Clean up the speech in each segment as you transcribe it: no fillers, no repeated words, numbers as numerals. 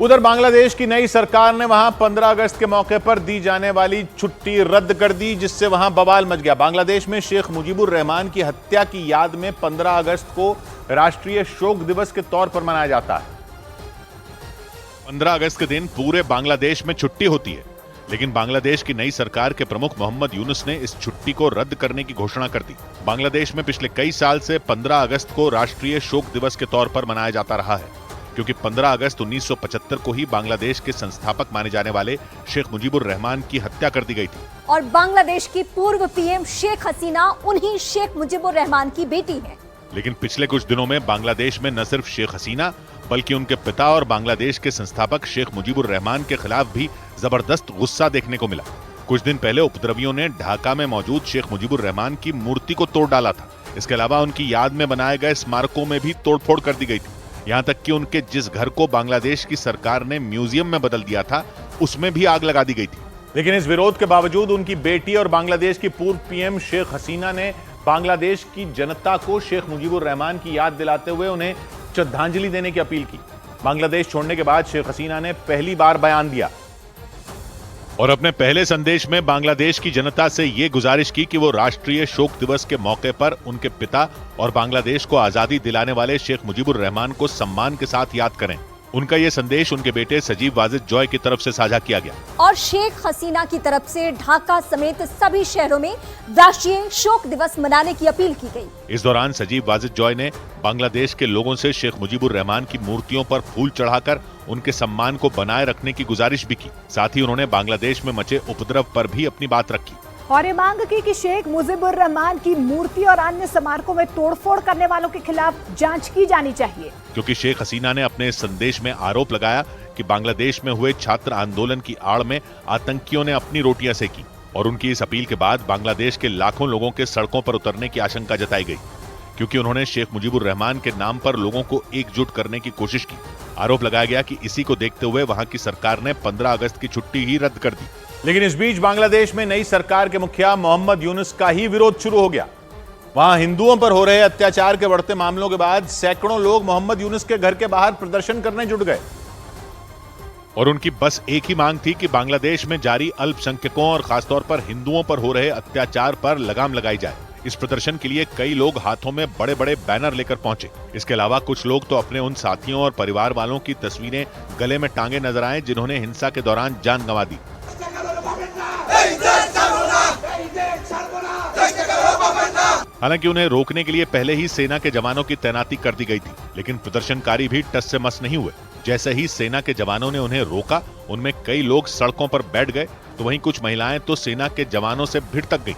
उधर बांग्लादेश की नई सरकार ने वहां 15 अगस्त के मौके पर दी जाने वाली छुट्टी रद्द कर दी, जिससे वहां बवाल मच गया। बांग्लादेश में शेख मुजीबुर रहमान की हत्या की याद में 15 अगस्त को राष्ट्रीय शोक दिवस के तौर पर मनाया जाता है। 15 अगस्त के दिन पूरे बांग्लादेश में छुट्टी होती है, लेकिन बांग्लादेश की नई सरकार के प्रमुख मोहम्मद यूनुस ने इस छुट्टी को रद्द करने की घोषणा कर दी। बांग्लादेश में पिछले कई साल से 15 अगस्त को राष्ट्रीय शोक दिवस के तौर पर मनाया जाता रहा है, क्योंकि 15 अगस्त 1975 को ही बांग्लादेश के संस्थापक माने जाने वाले शेख मुजीबुर रहमान की हत्या कर दी गई थी। और बांग्लादेश की पूर्व पीएम शेख हसीना उन्हीं शेख मुजीबुर रहमान की बेटी है। लेकिन पिछले कुछ दिनों में बांग्लादेश में न सिर्फ शेख हसीना बल्कि उनके पिता और बांग्लादेश के संस्थापक शेख मुजीबुर रहमान के खिलाफ भी जबरदस्त गुस्सा देखने को मिला। कुछ दिन पहले उपद्रवियों ने ढाका में मौजूद शेख मुजीबुर रहमान की मूर्ति को तोड़ डाला था। इसके अलावा उनकी याद में बनाए गए स्मारकों में भी तोड़फोड़ कर दी गई थी। यहाँ तक कि उनके जिस घर को बांग्लादेश की सरकार ने म्यूजियम में बदल दिया था, उसमें भी आग लगा दी गई थी। लेकिन इस विरोध के बावजूद उनकी बेटी और बांग्लादेश की पूर्व पीएम शेख हसीना ने बांग्लादेश की जनता को शेख मुजीबुर रहमान की याद दिलाते हुए उन्हें श्रद्धांजलि देने की अपील की। बांग्लादेश छोड़ने के बाद शेख हसीना ने पहली बार बयान दिया और अपने पहले संदेश में बांग्लादेश की जनता से यह गुजारिश की कि वो राष्ट्रीय शोक दिवस के मौके पर उनके पिता और बांग्लादेश को आजादी दिलाने वाले शेख मुजीबुर रहमान को सम्मान के साथ याद करें। उनका यह संदेश उनके बेटे सजीव वाजिद जॉय की तरफ से साझा किया गया और शेख हसीना की तरफ से ढाका समेत सभी शहरों में राष्ट्रीय शोक दिवस मनाने की अपील की गई। इस दौरान सजीव वाजिद जॉय ने बांग्लादेश के लोगों से शेख मुजीबुर रहमान की मूर्तियों पर फूल चढ़ाकर उनके सम्मान को बनाए रखने की गुजारिश भी की। साथ ही उन्होंने बांग्लादेश में मचे उपद्रव पर भी अपनी बात रखी और ये मांग की कि शेख मुजीबुर रहमान की मूर्ति और अन्य स्मारकों में तोड़फोड़ करने वालों के खिलाफ जांच की जानी चाहिए, क्योंकि शेख हसीना ने अपने संदेश में आरोप लगाया कि बांग्लादेश में हुए छात्र आंदोलन की आड़ में आतंकियों ने अपनी रोटियां सेकी और उनकी इस अपील के बाद बांग्लादेश के लाखों लोगों के सड़कों पर उतरने की आशंका जताई गई, क्योंकि उन्होंने शेख मुजीबुर रहमान के नाम पर लोगों को एकजुट करने की कोशिश की। आरोप लगाया गया कि इसी को देखते हुए वहां की सरकार ने 15 अगस्त की छुट्टी ही रद्द कर दी। लेकिन इस बीच बांग्लादेश में नई सरकार के मुखिया मोहम्मद यूनुस का ही विरोध शुरू हो गया। वहां हिंदुओं पर हो रहे अत्याचार के बढ़ते मामलों के बाद सैकड़ों लोग मोहम्मद यूनुस के घर के बाहर प्रदर्शन करने जुट गए और उनकी बस एक ही मांग थी कि बांग्लादेश में जारी अल्पसंख्यकों और खासतौर पर हिंदुओं पर हो रहे अत्याचार पर लगाम लगाई जाए। इस प्रदर्शन के लिए कई लोग हाथों में बड़े बड़े बैनर लेकर पहुंचे। इसके अलावा कुछ लोग तो अपने उन साथियों और परिवार वालों की तस्वीरें गले में टांगे नजर आए जिन्होंने हिंसा के दौरान जान गंवा दी। हालांकि उन्हें रोकने के लिए पहले ही सेना के जवानों की तैनाती कर दी गई थी, लेकिन प्रदर्शनकारी भी टस से मस नहीं हुए। जैसे ही सेना के जवानों ने उन्हें रोका, उनमें कई लोग सड़कों पर बैठ गए, तो वहीं कुछ महिलाएं तो सेना के जवानों से भिड़ गईं।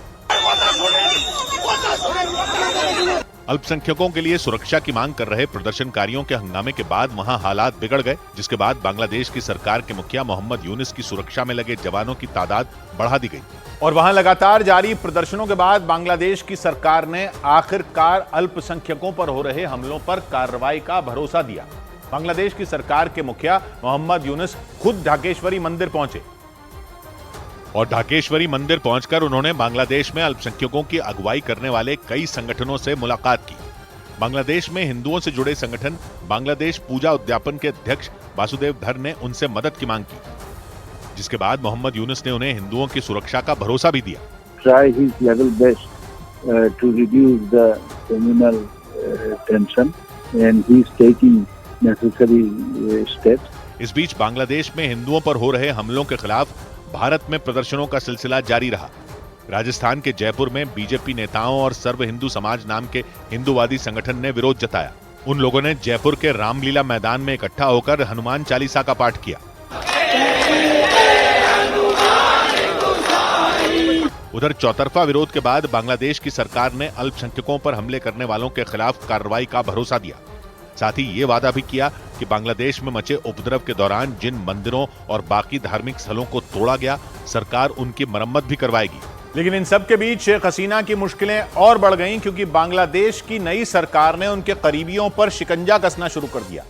अल्पसंख्यकों के लिए सुरक्षा की मांग कर रहे प्रदर्शनकारियों के हंगामे के बाद वहां हालात बिगड़ गए, जिसके बाद बांग्लादेश की सरकार के मुखिया मोहम्मद यूनुस की सुरक्षा में लगे जवानों की तादाद बढ़ा दी गई और वहां लगातार जारी प्रदर्शनों के बाद बांग्लादेश की सरकार ने आखिरकार अल्पसंख्यकों पर हो रहे हमलों पर कार्रवाई का भरोसा दिया। बांग्लादेश की सरकार के मुखिया मोहम्मद यूनुस खुद ढाकेश्वरी मंदिर पहुंचे और ढाकेश्वरी मंदिर पहुंचकर उन्होंने बांग्लादेश में अल्पसंख्यकों की अगुवाई करने वाले कई संगठनों से मुलाकात की। बांग्लादेश में हिंदुओं से जुड़े संगठन बांग्लादेश पूजा उद्यापन के अध्यक्ष वासुदेव धर ने उनसे मदद की मांग की, जिसके बाद मोहम्मद यूनुस ने उन्हें हिंदुओं की सुरक्षा का भरोसा भी दिया। Try his level best to reduce the communal tension and he is taking necessary steps. इस बीच बांग्लादेश में हिंदुओं पर हो रहे हमलों के खिलाफ भारत में प्रदर्शनों का सिलसिला जारी रहा। राजस्थान के जयपुर में बीजेपी नेताओं और सर्व हिंदू समाज नाम के हिंदूवादी संगठन ने विरोध जताया। उन लोगों ने जयपुर के रामलीला मैदान में इकट्ठा होकर हनुमान चालीसा का पाठ किया। उधर चौतरफा विरोध के बाद बांग्लादेश की सरकार ने अल्पसंख्यकों पर हमले करने वालों के खिलाफ कार्रवाई का भरोसा दिया। साथ ही ये वादा भी किया कि बांग्लादेश में मचे उपद्रव के दौरान जिन मंदिरों और बाकी धार्मिक स्थलों को तोड़ा गया, सरकार उनकी मरम्मत भी करवाएगी। लेकिन इन सब के बीच शेख हसीना की मुश्किलें और बढ़ गईं, क्योंकि बांग्लादेश की नई सरकार ने उनके करीबियों पर शिकंजा कसना शुरू कर दिया।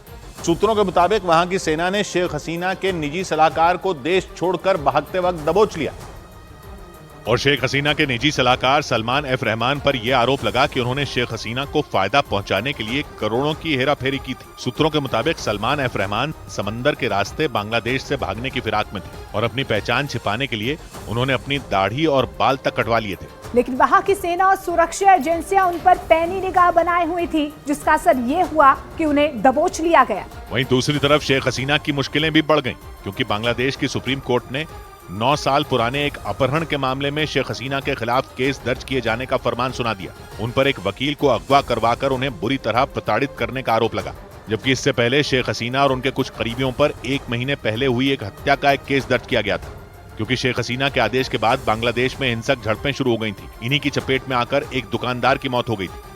सूत्रों के मुताबिक वहां की सेना ने शेख हसीना के निजी सलाहकार को देश छोड़कर भागते वक्त दबोच लिया। और शेख हसीना के निजी सलाहकार सलमान एफ रहमान पर यह आरोप लगा कि उन्होंने शेख हसीना को फायदा पहुंचाने के लिए करोड़ों की हेराफेरी की थी। सूत्रों के मुताबिक सलमान एफ रहमान समंदर के रास्ते बांग्लादेश से भागने की फिराक में थे और अपनी पहचान छिपाने के लिए उन्होंने अपनी दाढ़ी और बाल तक कटवा लिए थे। लेकिन वहां की सेना और सुरक्षा एजेंसियां उन पर पैनी निगाह बनाए हुई थी, जिसका असर ये हुआ कि उन्हें दबोच लिया गया। वहीं दूसरी तरफ शेख हसीना की मुश्किलें भी बढ़ गईं, क्योंकि बांग्लादेश की सुप्रीम कोर्ट ने 9 साल पुराने एक अपहरण के मामले में शेख हसीना के खिलाफ केस दर्ज किए जाने का फरमान सुना दिया। उन पर एक वकील को अगवा करवाकर उन्हें बुरी तरह प्रताड़ित करने का आरोप लगा, जबकि इससे पहले शेख हसीना और उनके कुछ करीबियों पर 1 महीने पहले हुई एक हत्या का एक केस दर्ज किया गया था, क्योंकि शेख हसीना के आदेश के बाद बांग्लादेश में हिंसक झड़पें शुरू हो गई थी। इन्हीं की चपेट में आकर एक दुकानदार की मौत हो गई थी।